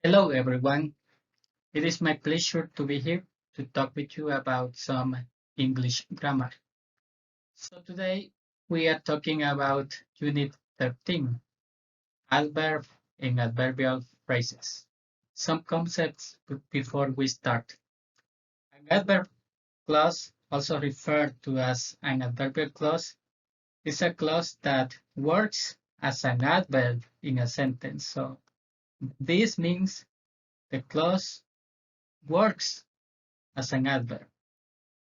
Hello, everyone. It is my pleasure to be here to talk with you about some English grammar. So today we are talking about Unit 13, Adverb and Adverbial Phrases. Some concepts before we start. An adverb clause, also referred to as an adverbial clause, is a clause that works as an adverb in a sentence. So this means the clause works as an adverb.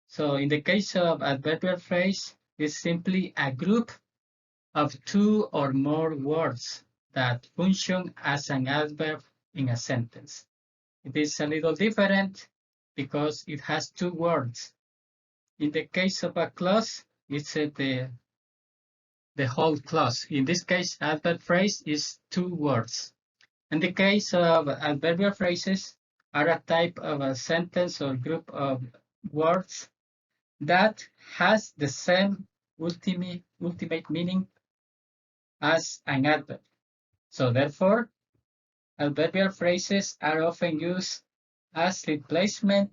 So in the case of adverbial phrase, it's simply a group of two or more words that function as an adverb in a sentence. It is a little different because it has two words. In the case of a clause, it's the whole clause. In this case, adverb phrase is two words. In the case of adverbial phrases, are a type of a sentence or group of words that has the same ultimate meaning as an adverb. So therefore, adverbial phrases are often used as replacement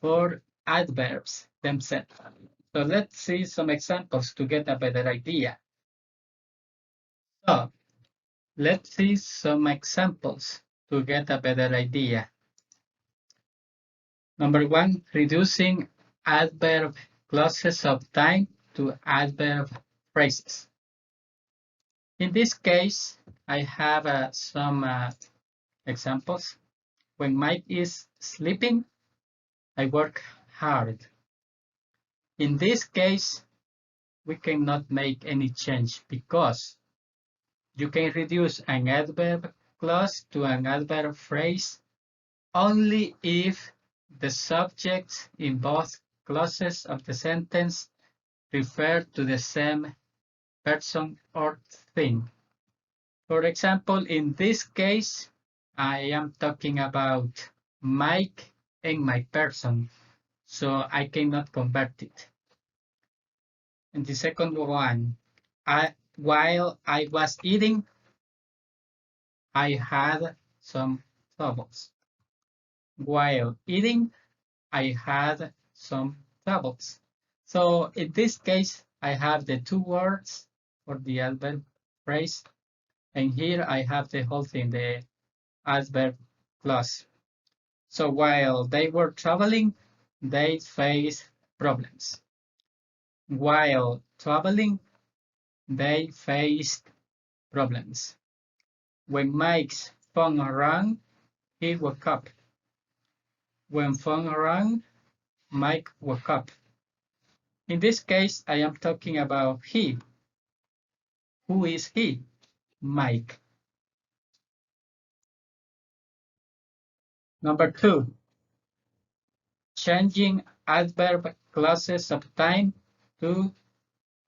for adverbs themselves. So let's see some examples to get a better idea. So let's see some examples to get a better idea. Number one, reducing adverb clauses of time to adverb phrases. In this case, I have some examples. When Mike is sleeping, I work hard. In this case, we cannot make any change because you can reduce an adverb clause to an adverb phrase only if the subjects in both clauses of the sentence refer to the same person or thing. For example, in this case, I am talking about Mike and my person, so I cannot convert it. And the second one, while I was eating, I had some troubles. While eating, I had some troubles. So in this case, I have the two words for the adverb phrase, and here I have the whole thing, the adverb clause. So while they were traveling, they faced problems. While traveling, they faced problems. When Mike's phone rang, he woke up. When phone rang, Mike woke up. In this case, I am talking about he. Who is he? Mike. Number two, changing adverb clauses of time to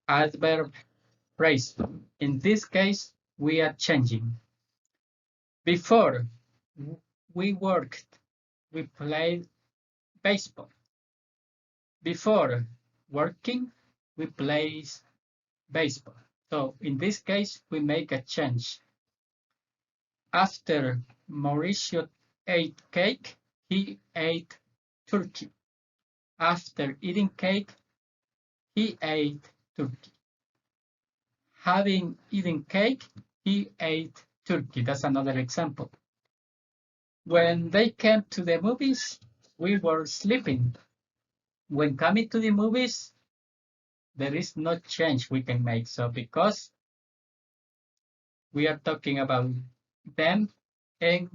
adverb phrase. In this case, we are changing. Before we worked, we played baseball. Before working, we played baseball. So in this case, we make a change. After Mauricio ate cake, he ate turkey. After eating cake, he ate turkey. Having eaten cake, he ate turkey. That's another example. When they came to the movies, we were sleeping. When coming to the movies, there is no change we can make. So because we are talking about them and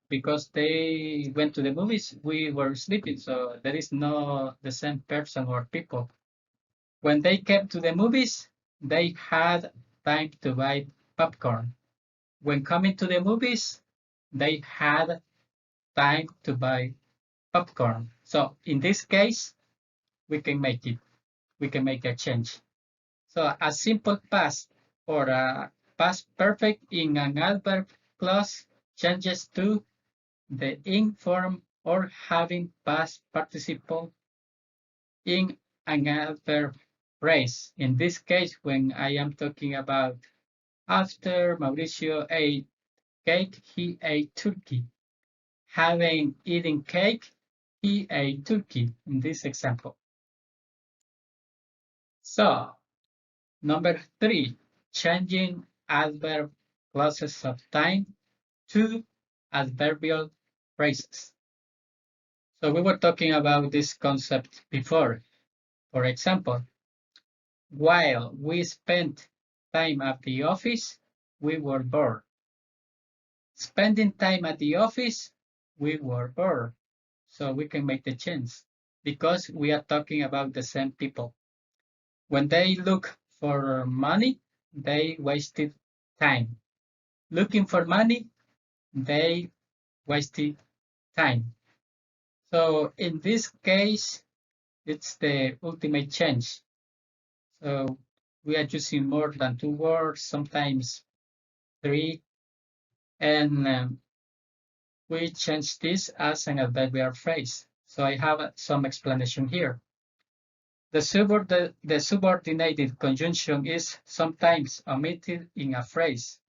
because they went to the movies, we were sleeping. So there is no the same person or people. When they came to the movies, they had time to buy popcorn. When coming to the movies, they had time to buy popcorn. So in this case, we can make it. We can make a change. So a simple past or a past perfect in an adverb clause changes to the ing form or having past participle in an adverb phrase. In this case, when I am talking about after Mauricio ate cake, he ate turkey. Having eaten cake, he ate turkey in this example. So, number 3, changing adverb clauses of time to adverbial phrases. So we were talking about this concept before. For example, while we spent time at the office, we were bored. Spending time at the office, we were bored. So we can make the change because we are talking about the same people. When they look for money, they wasted time. Looking for money, they wasted time. So in this case, it's the ultimate change. So we are using more than 2 words, sometimes 3, and we change this as an adverbial phrase. So I have some explanation here. The subordinated conjunction is sometimes omitted in a phrase.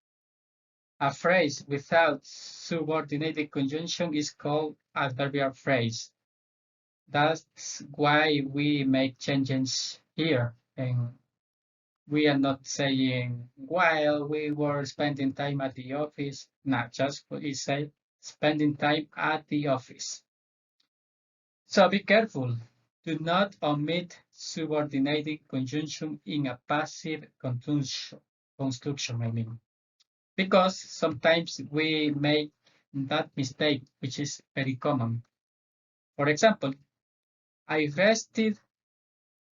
A phrase without subordinated conjunction is called adverbial phrase. That's why we make changes here. And we are not saying while we were spending time at the office. Not just we say spending time at the office. So be careful. Do not omit subordinated conjunction in a passive construction, because sometimes we make that mistake, which is very common. For example, I rested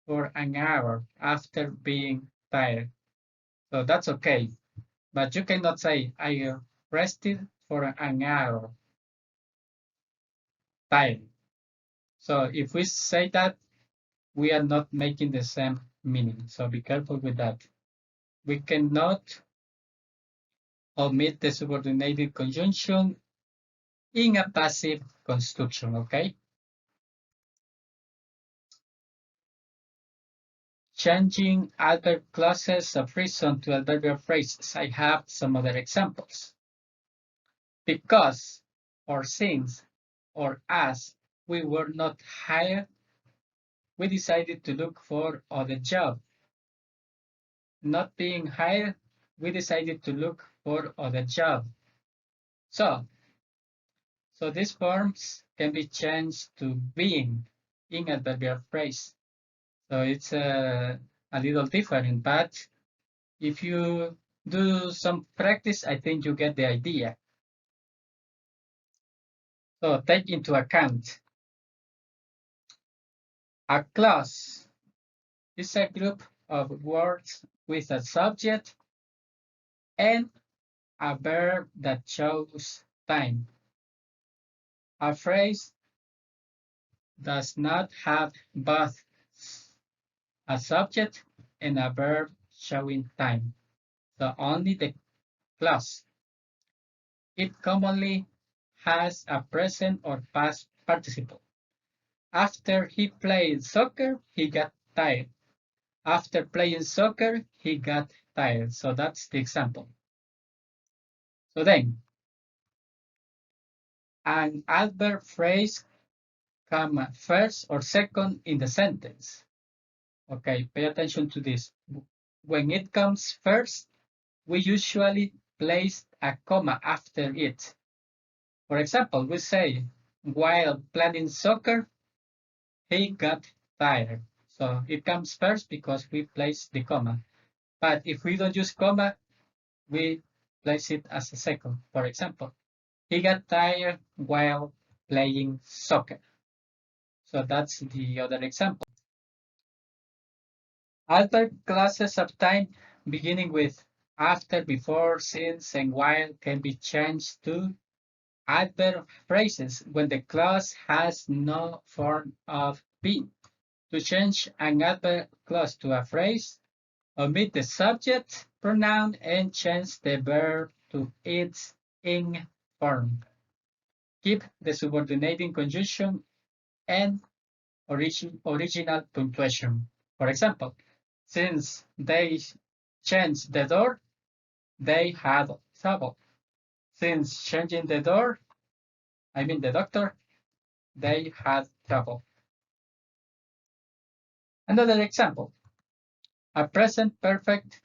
for an hour after being tired. So that's okay. But you cannot say I rested for an hour tired. So if we say that, we are not making the same meaning. So be careful with that. We cannot omit the subordinated conjunction in a passive construction, okay? Changing adverb clauses of reason to adverbial phrases. I have some other examples. Because, or since, or as we were not hired, we decided to look for other job. Not being hired, we decided to look for other job. So these forms can be changed to being in adverbial phrase. So it's a little different, but if you do some practice, I think you get the idea. So take into account a clause is a group of words with a subject and a verb that shows time. A phrase does not have both a subject and a verb showing time, so only the clause. It commonly has a present or past participle. After he played soccer, he got tired. After playing soccer, he got tired. So that's the example. So then, an adverb phrase come first or second in the sentence. Okay, pay attention to this. When it comes first, we usually place a comma after it. For example, we say, while playing soccer, he got tired. So it comes first because we place the comma. But if we don't use comma, we place it as a second. For example, he got tired while playing soccer. So that's the other example. Adverb clauses of time beginning with after, before, since, and while can be changed to adverb phrases when the clause has no form of being. To change an adverb clause to a phrase, omit the subject pronoun and change the verb to its ing form. Keep the subordinating conjunction and original punctuation. For example, since they changed the door, they had trouble. Since changing the door, the doctor, they had trouble. Another example, a present perfect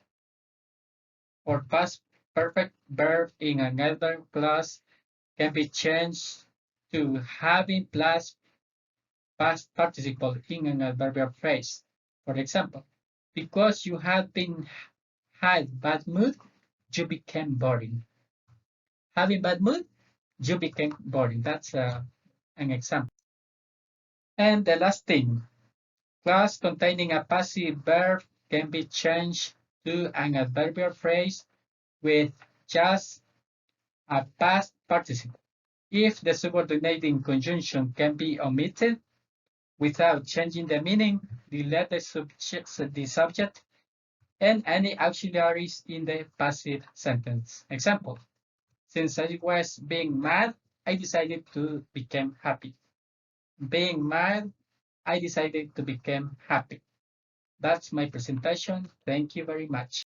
or past perfect verb in an adverb clause can be changed to having plus past participle in an adverbial phrase. For example, because you had bad mood, you became boring. Having bad mood, you became boring. That's an example. And the last thing, clause containing a passive verb can be changed to an adverbial phrase with just a past participle. If the subordinating conjunction can be omitted without changing the meaning, delete the subject and any auxiliaries in the passive sentence. Example, since I was being mad, I decided to become happy. Being mad, I decided to become happy. That's my presentation. Thank you very much.